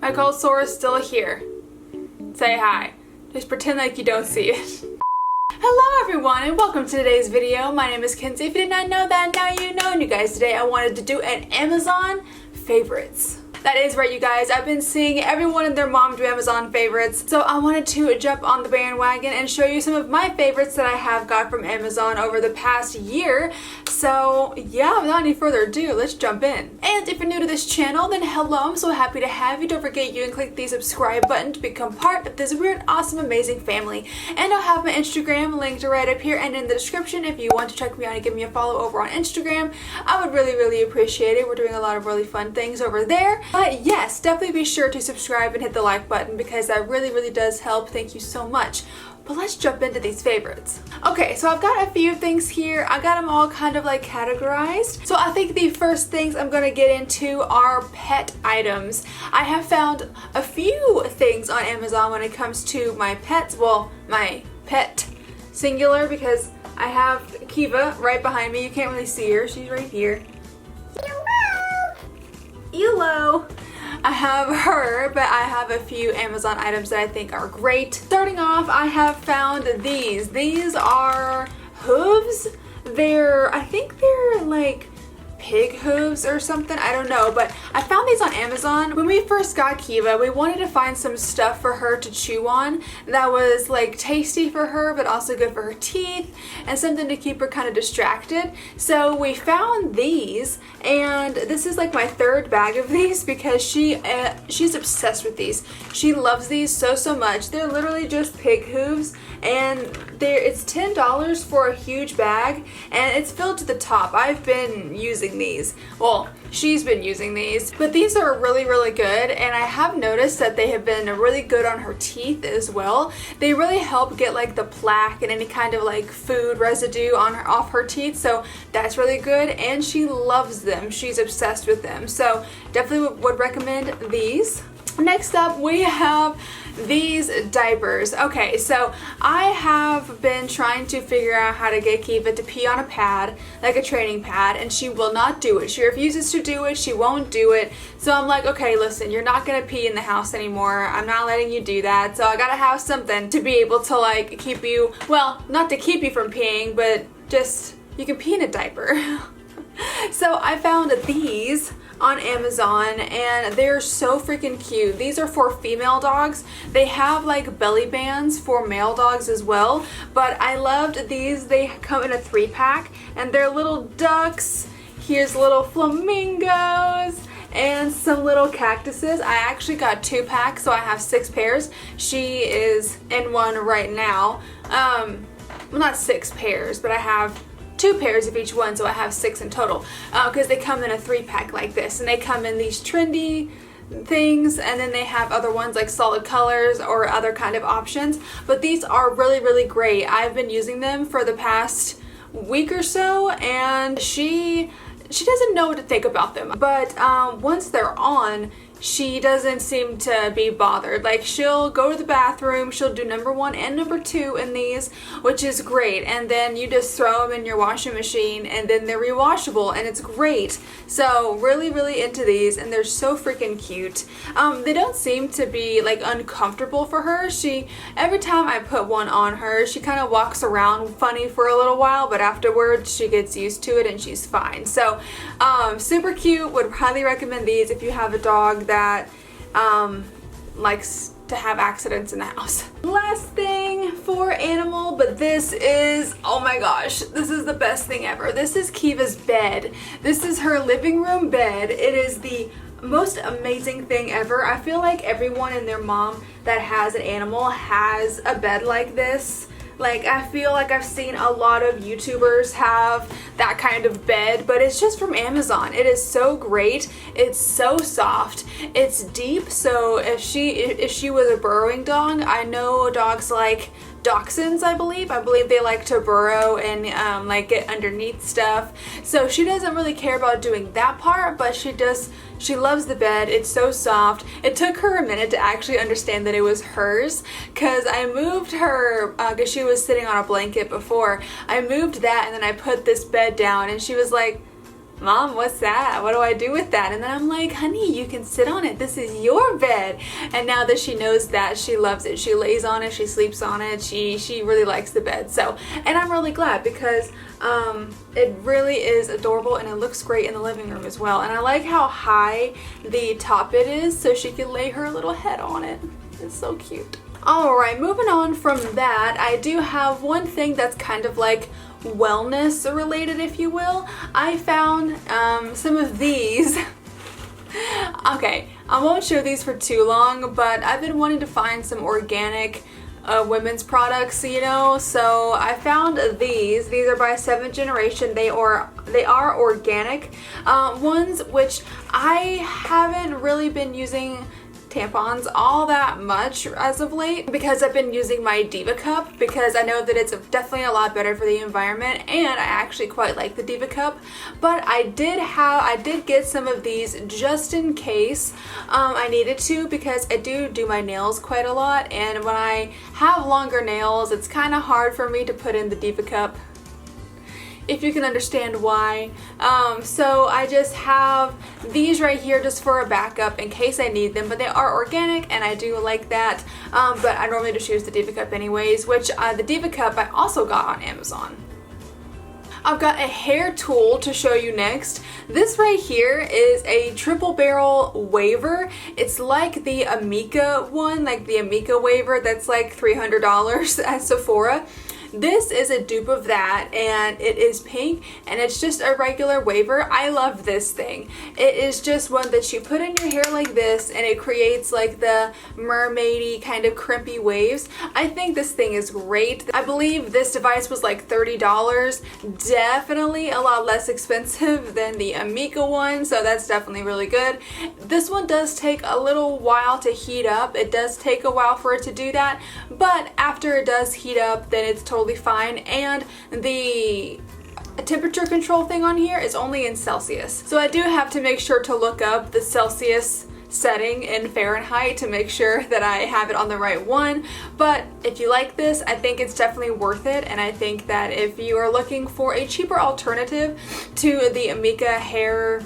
My cold sore is still here. Say hi. Just pretend like you don't see it. Hello everyone and welcome to today's video. My name is Kenzie. If you did not know that, now you know. And you guys, today I wanted to do an Amazon favorites. That is right, you guys. I've been seeing everyone and their mom do Amazon favorites. So I wanted to jump on the bandwagon and show you some of my favorites that I have got from Amazon over the past year. So yeah, without any further ado, let's jump in. And if you're new to this channel, then hello, I'm so happy to have you. Don't forget you can click the subscribe button to become part of this weird, awesome, amazing family. And I'll have my Instagram linked right up here and in the description if you want to check me out and give me a follow over on Instagram. I would really appreciate it. We're doing a lot of really fun things over there. But yes, definitely be sure to subscribe and hit the like button because that really does help. Thank you so much. But let's jump into these favorites. Okay, so I've got a few things here. I got them all kind of like categorized. So I think the first things I'm gonna get into are pet items. I have found a few things on Amazon when it comes to my pets. Well, my pet singular, because I have Kiva right behind me. You can't really see her, she's right here. Hello! Hello! I have her, but I have a few Amazon items that I think are great. Starting off, I have found these. These are hooves. I think they're like pig hooves or something, I don't know, but I found these on Amazon. When we first got Kiva, we wanted to find some stuff for her to chew on that was like tasty for her but also good for her teeth and something to keep her kind of distracted. So we found these, and this is like my third bag of these because she's obsessed with these. She loves these so much. They're literally just pig hooves, and it's $10 for a huge bag, and it's filled to the top. I've been using these. Well, she's been using these, but these are really good, and I have noticed that they have been really good on her teeth as well. They really help get like the plaque and any kind of like food residue off her teeth, so that's really good, and she loves them. She's obsessed with them, so definitely would recommend these. Next up, we have these diapers. Okay, so I have been trying to figure out how to get Kiva to pee on a pad, like a training pad, and she will not do it. She refuses to do it. She won't do it. So I'm like, okay, listen, you're not gonna pee in the house anymore. I'm not letting you do that. So I gotta have something to be able to like keep you, well, not to keep you from peeing, but just, you can pee in a diaper. So I found these on Amazon, and they're so freaking cute. These are for female dogs. They have like belly bands for male dogs as well, but I loved these. They come in a 3-pack, and they're little ducks. Here's little flamingos and some little cactuses. I actually got 2-packs, so I have 6 pairs. She is in one right now. Well, not 6 pairs, but I have 2 pairs of each one, so I have 6 in total, because they come in a 3-pack like this, and they come in these trendy things, and then they have other ones like solid colors or other kind of options, but these are really great. I've been using them for the past week or so, and she doesn't know what to think about them, but once they're on, she doesn't seem to be bothered. Like, she'll go to the bathroom, she'll do number 1 and number 2 in these, which is great, and then you just throw them in your washing machine, and then they're rewashable, and it's great. So really into these, and they're so freaking cute. They don't seem to be like uncomfortable for her. Every time I put one on her, she kind of walks around funny for a little while, but afterwards she gets used to it and she's fine. So super cute. Would highly recommend these if you have a dog that likes to have accidents in the house. Last thing for animal, but this is, oh my gosh, this is the best thing ever. This is Kiva's bed. This is her living room bed. It is the most amazing thing ever. I feel like everyone and their mom that has an animal has a bed like this. Like, I feel like I've seen a lot of YouTubers have that kind of bed, but it's just from Amazon. It is so great. It's so soft. It's deep, so if she was a burrowing dog, I know dogs like dachshunds, I believe they like to burrow and like get underneath stuff. So she doesn't really care about doing that part, but she loves the bed. It's so soft. It took her a minute to actually understand that it was hers, because I moved her, because she was sitting on a blanket before. I moved that and then I put this bed down and she was like, Mom, what's that? What do I do with that? And then I'm like, honey, you can sit on it. This is your bed. And now that she knows that, she loves it. She lays on it. She sleeps on it. She really likes the bed. So, and I'm really glad because it really is adorable and it looks great in the living room as well. And I like how high the top it is so she can lay her little head on it. It's so cute. Alright, moving on from that, I do have one thing that's kind of like wellness related, if you will. I found some of these. Okay, I won't show these for too long, but I've been wanting to find some organic women's products, you know, so I found these. These are by 7th Generation. They are organic ones, which I haven't really been using tampons all that much as of late because I've been using my Diva Cup because I know that it's definitely a lot better for the environment, and I actually quite like the Diva Cup. But I did get some of these just in case I needed to, because I do my nails quite a lot, and when I have longer nails it's kind of hard for me to put in the Diva Cup, if you can understand why. So I just have these right here just for a backup in case I need them, but they are organic and I do like that. But I normally just use the Diva Cup anyways, which the Diva Cup I also got on Amazon. I've got a hair tool to show you next. This right here is a triple barrel waver. It's like the Amika one, like the Amika waver that's like $300 at Sephora. This is a dupe of that, and it is pink, and it's just a regular waver. I love this thing. It is just one that you put in your hair like this, and it creates like the mermaidy kind of crimpy waves. I think this thing is great. I believe this device was like $30. Definitely a lot less expensive than the Amika one, so that's definitely really good. This one does take a little while to heat up. It does take a while for it to do that, but after it does heat up, then it's totally fine. And the temperature control thing on here is only in Celsius, so I do have to make sure to look up the Celsius setting in Fahrenheit to make sure that I have it on the right one. But if you like this, I think it's definitely worth it, and I think that if you are looking for a cheaper alternative to the Amika hair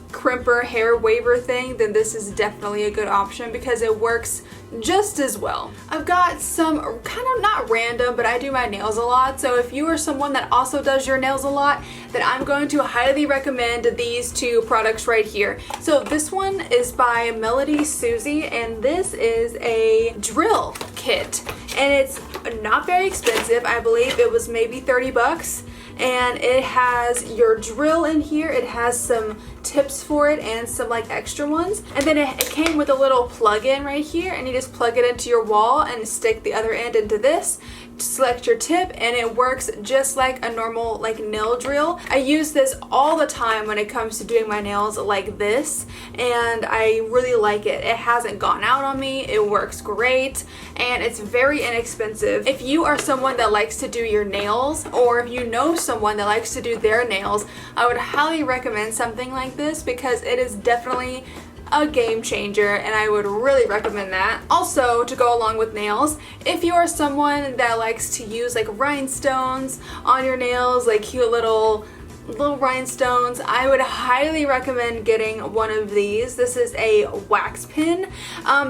crimper hair waver thing, then this is definitely a good option because it works just as well. I've got some kind of not random, but I do my nails a lot, so if you are someone that also does your nails a lot, then I'm going to highly recommend these two products right here. So this one is by Melody Susie, and this is a drill kit, and it's not very expensive. I believe it was maybe 30 bucks. And it has your drill in here, it has some tips for it and some like extra ones, and then it came with a little plug-in right here, and you just plug it into your wall and stick the other end into this, select your tip, and it works just like a normal like nail drill. I use this all the time when it comes to doing my nails like this, and I really like it. It hasn't gone out on me, it works great, and it's very inexpensive. If you are someone that likes to do your nails, or if you know someone that likes to do their nails, I would highly recommend something like this because it is definitely a game changer, and I would really recommend that. Also, to go along with nails, if you are someone that likes to use like rhinestones on your nails, like cute little rhinestones, I would highly recommend getting one of these. This is a wax pin.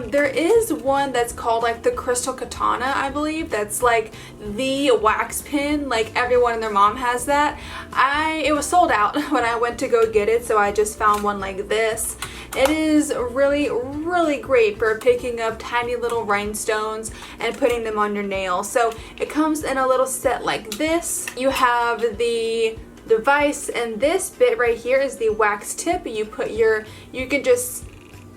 There is one that's called like the Crystal Katana, I believe. That's like the wax pin, like everyone and their mom has that. It was sold out when I went to go get it, so I just found one like this. It is really great for picking up tiny little rhinestones and putting them on your nail. So it comes in a little set like this. You have the device, and this bit right here is the wax tip. You can just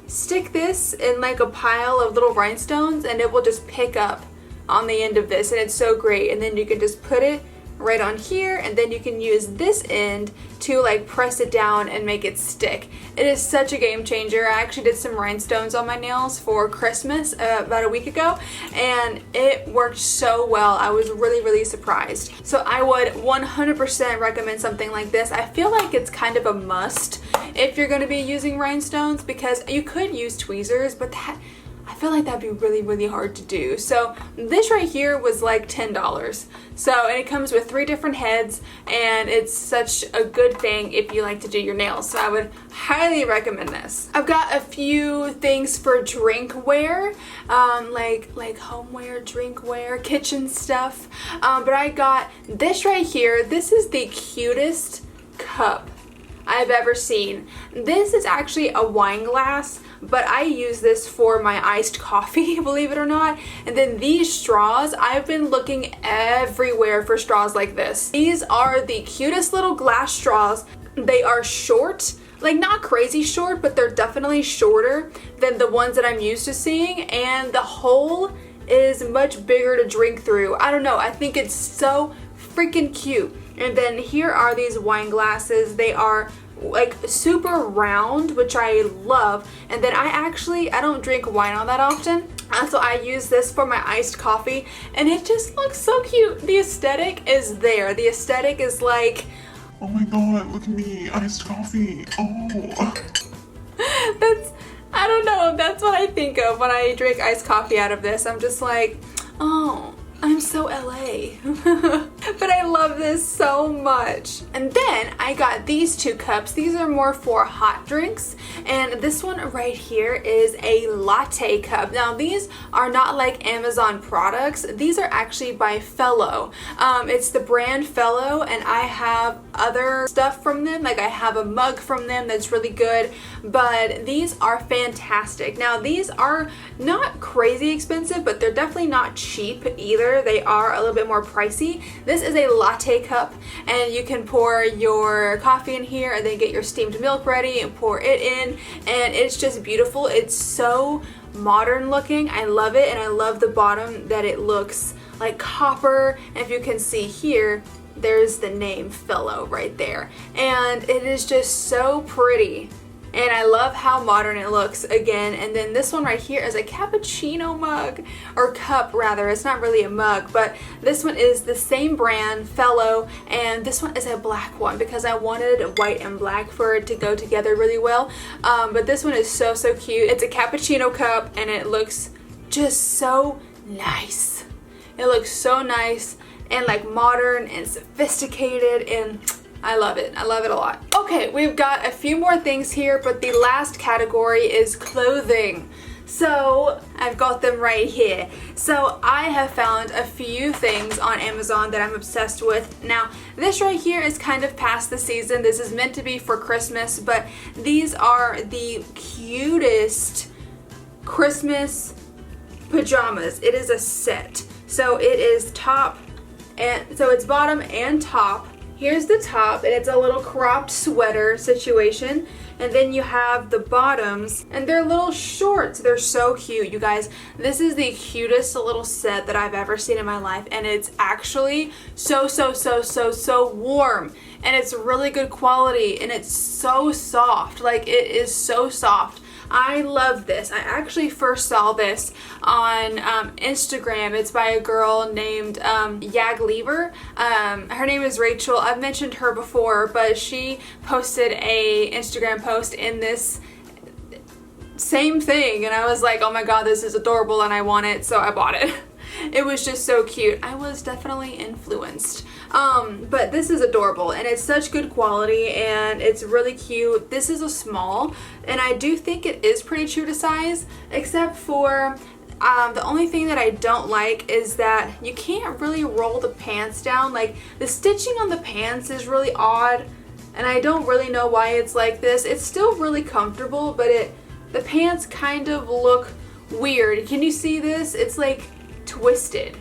stick this in like a pile of little rhinestones, and it will just pick up on the end of this, and it's so great. And then you can just put it right on here, and then you can use this end to like press it down and make it stick. It is such a game changer. I actually did some rhinestones on my nails for Christmas about a week ago, and it worked so well. I was really surprised. So I would 100% recommend something like this. I feel like it's kind of a must if you're going to be using rhinestones, because you could use tweezers, but I I feel like that'd be really hard to do. So this right here was like $10. So, and it comes with 3 different heads, and it's such a good thing if you like to do your nails. So I would highly recommend this. I've got a few things for drinkware, like homeware, drinkware, kitchen stuff. But I got this right here. This is the cutest cup I've ever seen. This is actually a wine glass, but I use this for my iced coffee, believe it or not. And then these straws, I've been looking everywhere for straws like this. These are the cutest little glass straws. They are short, like not crazy short, but they're definitely shorter than the ones that I'm used to seeing. And the hole is much bigger to drink through. I don't know, I think it's so freaking cute. And then here are these wine glasses. They are like super round, which I love. And then I don't drink wine all that often, so I use this for my iced coffee, and it just looks so cute. The aesthetic is there. The aesthetic is like, oh my god, look at me, iced coffee. Oh. I don't know, that's what I think of when I drink iced coffee out of this. I'm just like, oh, I'm so LA. But I love this so much. And then I got these 2 cups. These are more for hot drinks. And this one right here is a latte cup. Now these are not like Amazon products. These are actually by Fellow. It's the brand Fellow, and I have other stuff from them. Like I have a mug from them that's really good, but these are fantastic. Now these are not crazy expensive, but they're definitely not cheap either. They are a little bit more pricey. This is a latte cup, and you can pour your coffee in here and then get your steamed milk ready and pour it in, and it's just beautiful. It's so modern looking. I love it, and I love the bottom that it looks like copper. And if you can see here, there's the name Fellow right there, and it is just so pretty. And I love how modern it looks again. And then this one right here is a cappuccino mug, or cup rather. It's not really a mug, but this one is the same brand, Fellow, and this one is a black one because I wanted white and black for it to go together really well. But this one is so cute. It's a cappuccino cup, and it looks just so nice. It looks so nice and like modern and sophisticated, and I love it. I love it a lot. Okay, we've got a few more things here, but the last category is clothing. So I've got them right here. So I have found a few things on Amazon that I'm obsessed with. Now, this right here is kind of past the season. This is meant to be for Christmas, but these are the cutest Christmas pajamas. It is a set. So it is top, and so it's bottom and top. Here's the top, and it's a little cropped sweater situation. And then you have the bottoms, and they're little shorts. They're so cute, you guys. This is the cutest little set that I've ever seen in my life, and it's actually so warm, and it's really good quality, and it's so soft. Like, it is so soft. I love this. I actually first saw this on Instagram. It's by a girl named Yag. Her name is Rachel. I've mentioned her before, but she posted a Instagram post in this same thing, and I was like, oh my god, this is adorable, and I want it, so I bought it. It was just so cute. I was definitely influenced. But this is adorable, and it's such good quality, and it's really cute. This is a small, and I do think it is pretty true to size, except for the only thing that I don't like is that you can't really roll the pants down. Like, the stitching on the pants is really odd, and I don't really know why it's like this. It's still really comfortable, but the pants kind of look weird. Can you see this? It's like twisted.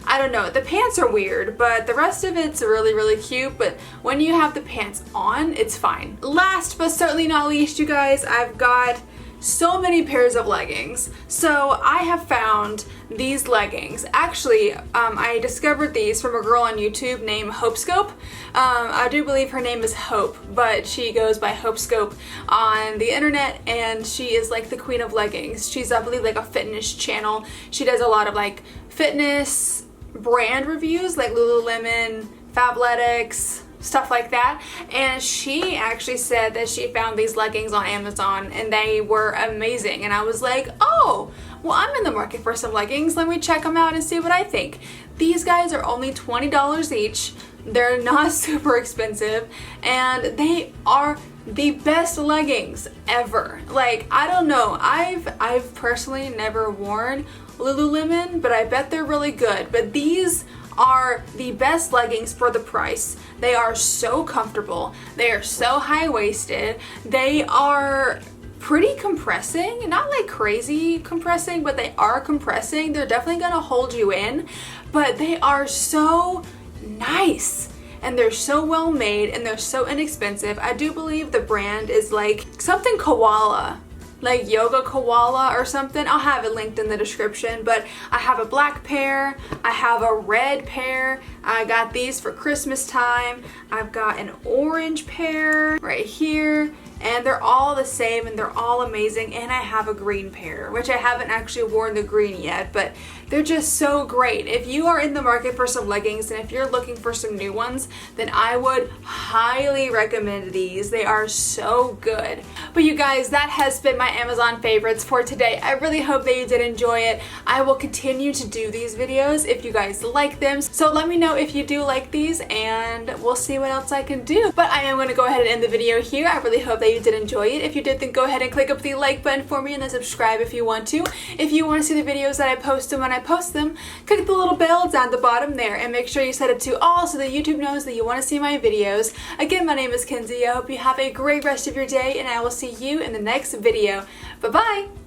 I don't know, the pants are weird, but the rest of it's really cute. But when you have the pants on, it's fine. Last but certainly not least, you guys, I've got so many pairs of leggings. So I have found these leggings. Actually, I discovered these from a girl on YouTube named Hopescope. I do believe her name is Hope, but she goes by Hopescope on the internet, and she is like the queen of leggings. She's, I believe, like a fitness channel. She does a lot of like fitness brand reviews, like Lululemon, Fabletics, stuff like that. And she actually said that she found these leggings on Amazon and they were amazing. And I was like, oh, well, I'm in the market for some leggings. Let me check them out and see what I think. These guys are only $20 each. They're not super expensive and they are the best leggings ever. Like, I don't know, I've personally never worn Lululemon, but I bet they're really good. But these are the best leggings for the price. They are so comfortable. They are so high-waisted. They are pretty compressing, not like crazy compressing, but they are compressing. They're definitely gonna hold you in, but they are so nice and they're so well made and they're so inexpensive. I do believe the brand is like something koala, like yoga koala or something. I'll have it linked in the description, but I have a black pair, I have a red pair, I got these for Christmas time, I've got an orange pair right here, and they're all the same and they're all amazing. And I have a green pair, which I haven't actually worn the green yet, but they're just so great. If you are in the market for some leggings and if you're looking for some new ones, then I would highly recommend these. They are so good. But you guys, that has been my Amazon favorites for today. I really hope that you did enjoy it. I will continue to do these videos if you guys like them. So let me know if you do like these and we'll see what else I can do. But I am going to go ahead and end the video here. I really hope that you did enjoy it. If you did, then go ahead and click up the like button for me and then subscribe if you want to. If you want to see the videos that I post when I post them, click the little bell down the bottom there and make sure you set it to all so that YouTube knows that you want to see my videos. Again, my name is Kenzie. I hope you have a great rest of your day and I will see you in the next video. Bye-bye!